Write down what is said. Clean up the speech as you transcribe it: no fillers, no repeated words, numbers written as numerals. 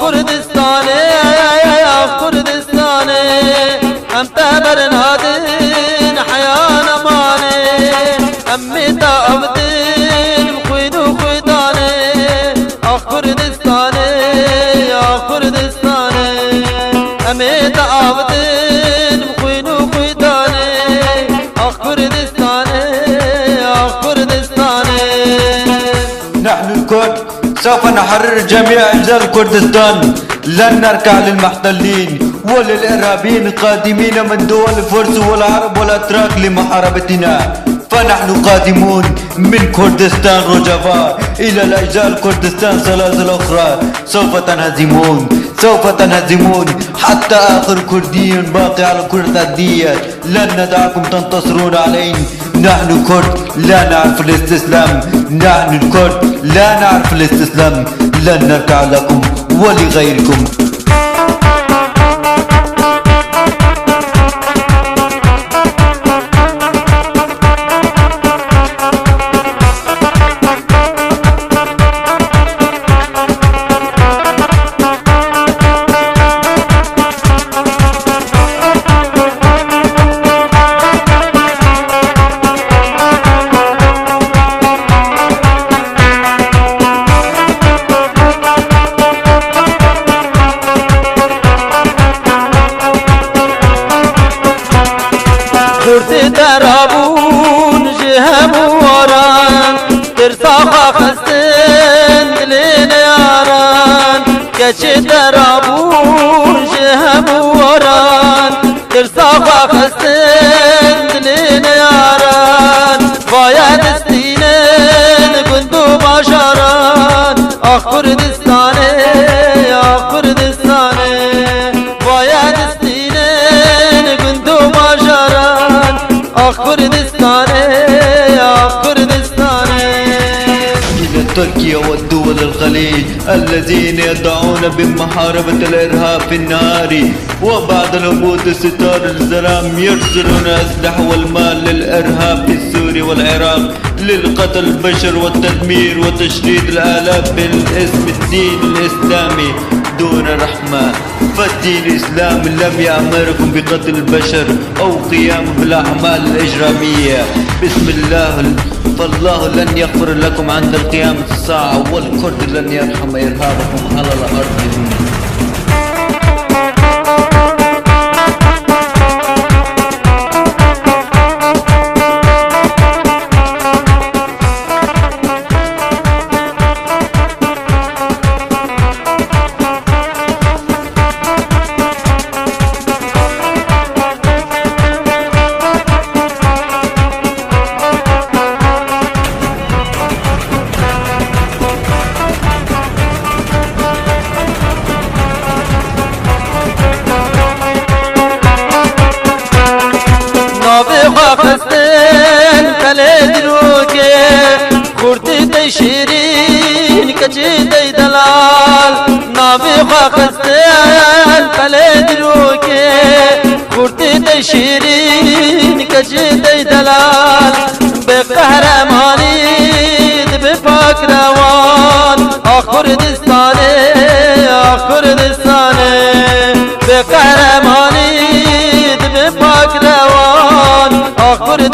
كردستاني كردستاني ام تبر نادين حيان اماني امي تعبدين بخويد وخويداني كردستاني كردستاني امي تعبدين بخويد وخويداني كردستاني كردستاني. نحن الكرد سوف نحرر جميع أجزاء كردستان، لن نركع للمحتلين وللإرهابيين القادمين من دول الفرس والعرب والأتراك لمحاربتنا. فنحن قادمون من كردستان روجافا إلى الأجزاء كردستان سلاسل أخرى. سوف تنهزمون حتى آخر كردي باقي على كرة الأرضية. لن ندعكم تنتصرون علينا. نحن كرد لا نعرف الاستسلام، نحن الكرد لا نعرف الاستسلام. لن نركع لكم ولغيركم. كرد درابون جهم وران ترساخا خستن دلين ياران كش درابون جهم وران ترساخا خستن دلين ياران بايا دستينن كندو باشاران كردستاني كردستاني بايا دستينن كندو باشاران كردستاني كردستاني. إلى تركيا والدول الخليج الذين يدعون بمحاربة الإرهاب في النهار، وبعد الهبوط ستار الظلام يرسلون أسلحة والمال للإرهاب في سوريا والعراق للقتل البشر والتدمير وتشريد الآلاف بالاسم الدين الإسلامي دون رحمة. فالدين الإسلامي لم يأمركم بقتل البشر أو قيام بالأعمال الإجرامية. بسم الله، فالله لن يغفر لكم عند القيامة الساعة، والكرد لن يرحم إرهابكم على الأرض. خستن فلدروكي كرد شيرين كجد دلال نابي خستن فلدروكي كرد شيرين كجد دلال بقهرماني بفاك روان كردستاني كردستاني بقهرماني بفاك روان كردستاني